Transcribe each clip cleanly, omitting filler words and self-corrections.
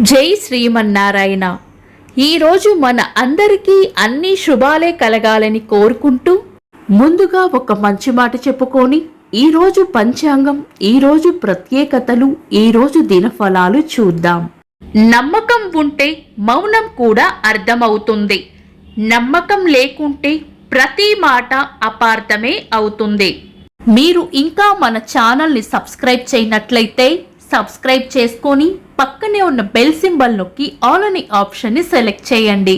జై శ్రీమన్నారాయణ. ఈరోజు మన అందరికీ అన్ని శుభాలే కలగాలని కోరుకుంటూ ముందుగా ఒక మంచి మాట చెప్పుకొని ఈరోజు పంచాంగం, ఈరోజు ప్రత్యేకతలు, ఈరోజు దినఫలాలు చూద్దాం. నమ్మకం ఉంటే మౌనం కూడా అర్థమవుతుంది. నమ్మకం లేకుంటే ప్రతి మాట అపార్థమే అవుతుంది. మీరు ఇంకా మన ఛానల్ని సబ్స్క్రైబ్ చేయనట్లయితే సబ్స్క్రైబ్ చేసుకొని పక్కనే ఉన్న బెల్ సింబల్ నొక్కి ఆల్ అనే ఆప్షన్ ని సెలెక్ట్ చేయండి.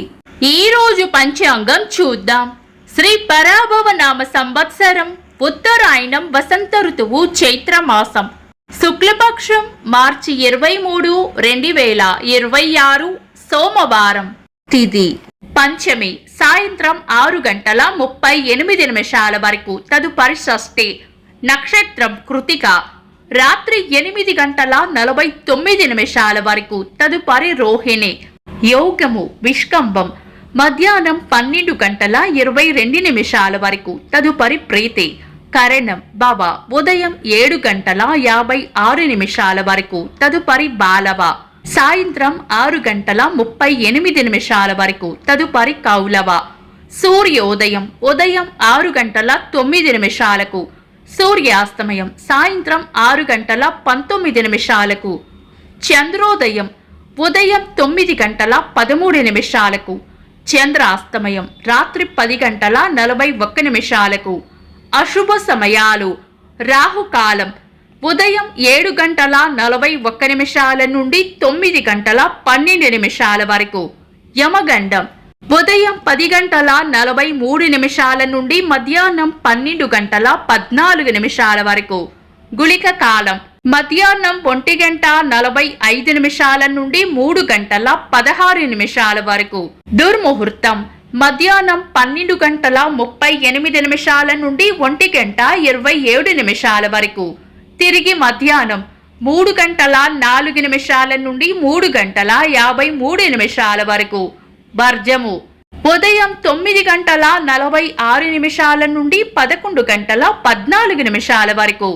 ఈ రోజు పంచాంగం చూద్దాం. శ్రీ పరాభవ నామ సంవత్సరం, ఉత్తరాయణం, వసంత ఋతువు, చైత్ర మాసం, శుక్లపక్షం, మార్చి 23, 2026, సోమవారం. తిథి పంచమి, సాయంత్రం 6:38 వరకు. తదుపరి షష్ఠి. నక్షత్రం కృతిక, రాత్రి 8:49 వరకు. తదుపరి రోహిణి. యోగము విష్కంభం, మధ్యాహ్నం 12:22 వరకు. తదుపరి ప్రీతి. కరణం భవ, ఉదయం 7:56 వరకు. తదుపరి బాలవ, సాయంత్రం 6:38 వరకు. తదుపరి కౌలవ. సూర్యోదయం ఉదయం 6:09, సూర్యాస్తమయం సాయంత్రం 6:19. చంద్రోదయం ఉదయం 9:13, చంద్రాస్తమయం రాత్రి 10:41. అశుభ సమయాలు: రాహుకాలం ఉదయం 7:41 నుండి 9:12 వరకు. యమగండం ఉదయం 10:43 నుండి మధ్యాహ్నం 12:14 వరకు. గుళిక కాలం మధ్యాహ్నం 1:45 నుండి 3:16 వరకు. దుర్ముహూర్తం మధ్యాహ్నం 12:38 నుండి 1:27 వరకు. తిరిగి మధ్యాహ్నం 3:04 నుండి 3:53 వరకు. వర్జము ఉదయం 9:46 నుండి 11:14 వరకు.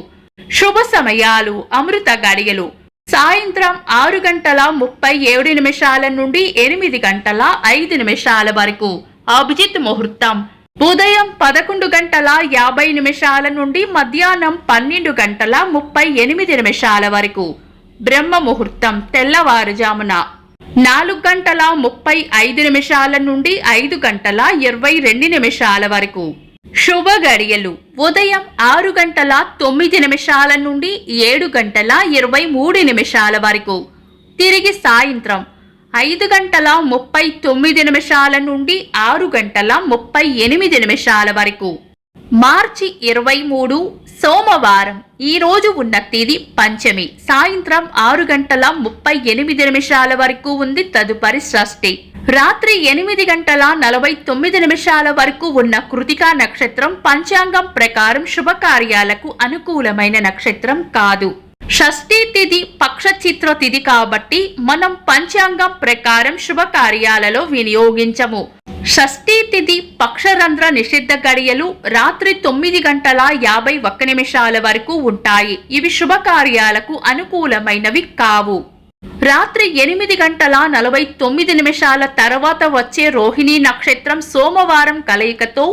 శుభ సమయాలు: అమృత గడియలు సాయంత్రం 6:37 నుండి 8:05 వరకు. అభిజిత్ ముహూర్తం ఉదయం 11:50 నుండి మధ్యాహ్నం 12:38 వరకు. బ్రహ్మ ముహూర్తం తెల్లవారుజామున 4:35 నుండి 5:22 వరకు. శుభ గడియలు ఉదయం 6:09 నుండి 7:23 వరకు. తిరిగి సాయంత్రం 5:39 నుండి 6:38 వరకు. మార్చి 23, సోమవారం. ఈ రోజు ఉన్న తేదీ పంచమి, సాయంత్రం 6:38 వరకు ఉంది. తదుపరి షష్ఠి. రాత్రి 8:49 వరకు ఉన్న కృతికా నక్షత్రం పంచాంగం ప్రకారం శుభకార్యాలకు అనుకూలమైన నక్షత్రం కాదు. షష్ఠీ తిథి పక్షచిత్ర తిథి కాబట్టి మనం పంచాంగం ప్రకారం శుభకార్యాలలో వినియోగించము. షష్ఠీ తిథి పక్షరంధ్ర నిషిద్ధ గడియలు రాత్రి 9:51 వరకు ఉంటాయి. ఇవి శుభకార్యాలకు అనుకూలమైనవి కావు. రాత్రి 8:49 తర్వాత వచ్చే రోహిణీ నక్షత్రం సోమవారం కలయికతో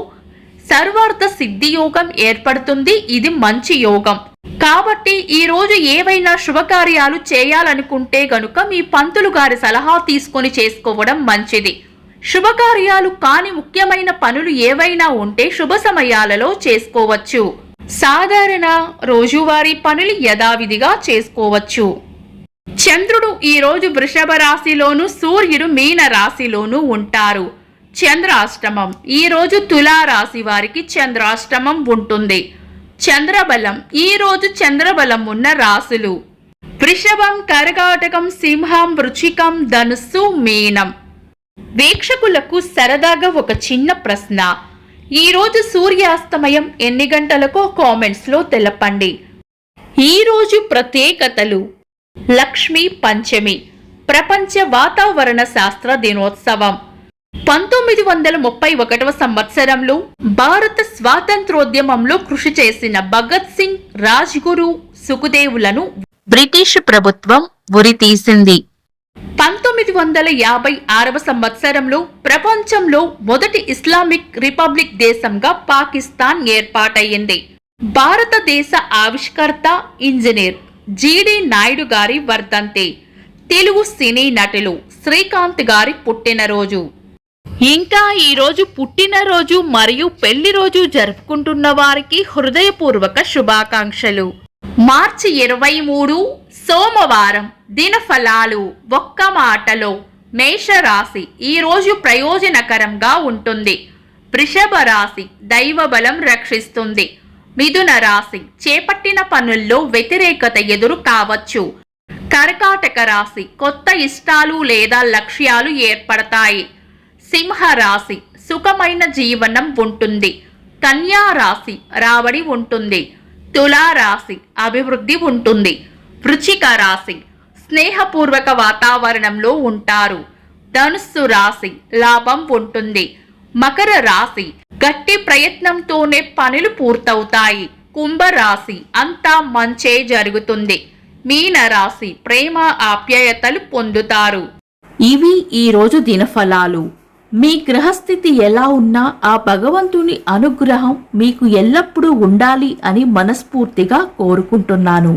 సర్వార్థ సిద్ధి యోగం ఏర్పడుతుంది. ఇది మంచి యోగం కాబట్టి ఈ రోజు ఏవైనా శుభకార్యాలు చేయాలనుకుంటే గనుక మీ పంతులు గారి సలహా తీసుకొని చేసుకోవడం మంచిది. శుభకార్యాలు కాని ముఖ్యమైన పనులు ఏవైనా ఉంటే శుభ సమయాలలో చేసుకోవచ్చు. సాధారణ రోజువారీ పనులు యథావిధిగా చేసుకోవచ్చు. చంద్రుడు ఈ రోజు వృషభ రాశిలోను, సూర్యుడు మీన రాశిలోను ఉంటారు. చంద్రాష్టమం ఈ రోజు తులా రాశి వారికి చంద్రాష్టమం ఉంటుంది. చంద్రబలం ఈ రోజు చంద్రబలం ఉన్న రాశులు: వృషభం, కర్కాటకం, సింహం, వృశ్చికం, ధనుస్సు, మీనం. వీక్షకులకు సరదాగా ఒక చిన్న ప్రశ్న. ఈ రోజు సూర్యాస్తమయం ఎన్ని గంటలకో కామెంట్స్ లో తెలపండి. ఈ రోజు ప్రత్యేకతలు: లక్ష్మీ పంచమి, ప్రపంచ వాతావరణ శాస్త్ర దినోత్సవం. 1931వ సంవత్సరంలో భారత స్వాతంత్రోద్యమంలో కృషి చేసిన భగత్ సింగ్, రాజ్గురు, సుఖదేవులను బ్రిటిష్ ప్రభుత్వం ఉరితీసింది. 1956వ సంవత్సరంలో ప్రపంచంలో మొదటి ఇస్లామిక్ రిపబ్లిక్ దేశంగా పాకిస్తాన్ ఏర్పాటయ్యింది. భారతదేశ ఆవిష్కర్త ఇంజనీర్ జిడి నాయుడు గారి వర్ధంతి. తెలుగు సినీ నటులు శ్రీకాంత్ గారి పుట్టినరోజు. ఇంకా ఈరోజు పుట్టినరోజు మరియు పెళ్లి రోజు జరుపుకుంటున్న వారికి హృదయపూర్వక శుభాకాంక్షలు. మార్చి 23 సోమవారం. దినఫలాలు. ఒక్క మాటలో మేషరాశి ఈరోజు ప్రయోజనకరంగా ఉంటుంది. వృషభ రాశి దైవబలం రక్షిస్తుంది. మిథున రాశి చేపట్టిన పనుల్లో వ్యతిరేకత ఎదురు కావచ్చు. కర్కాటక రాశి కొత్త ఇష్టాలు లేదా లక్ష్యాలు ఏర్పడతాయి. సింహ రాశి సుఖమైన జీవనం ఉంటుంది. కన్యా రాశి రాబడి ఉంటుంది. తులా రాశి అభివృద్ధి ఉంటుంది. వృశ్చిక రాశి స్నేహపూర్వక వాతావరణంలో ఉంటారు. ధనుస్సు రాశి లాభం ఉంటుంది. మకర రాశి గట్టి ప్రయత్నంతోనే పనులు పూర్తవుతాయి. కుంభరాశి అంతా మంచే జరుగుతుంది. మీన రాశి ప్రేమ ఆప్యాయతలు పొందుతారు. ఇవి ఈరోజు దినఫలాలు. మీ గ్రహస్థితి ఎలా ఉన్నా ఆ భగవంతుని అనుగ్రహం మీకు ఎల్లప్పుడూ ఉండాలి అని మనస్ఫూర్తిగా కోరుకుంటున్నాను.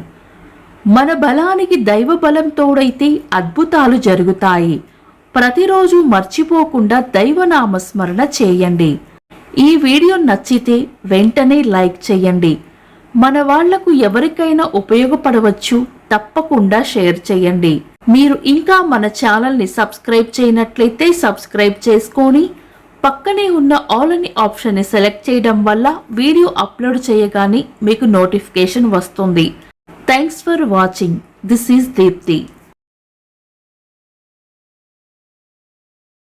మన బలానికి దైవ బలం తోడైతే అద్భుతాలు జరుగుతాయి. ప్రతిరోజు మర్చిపోకుండా దైవనామస్మరణ చేయండి. ఈ వీడియో నచ్చితే వెంటనే లైక్ చేయండి. మన వాళ్లకు ఎవరికైనా ఉపయోగపడవచ్చు. తప్పకుండా షేర్ చేయండి. మీరు ఇంకా మన ఛానల్ని సబ్స్క్రైబ్ చేయనట్లయితే సబ్స్క్రైబ్ చేసుకొని పక్కనే ఉన్న ఆల్ అని ఆప్షన్ని సెలెక్ట్ చేయడం వల్ల వీడియో అప్లోడ్ చేయగానే మీకు నోటిఫికేషన్ వస్తుంది. Thanks for watching. This is Deepti.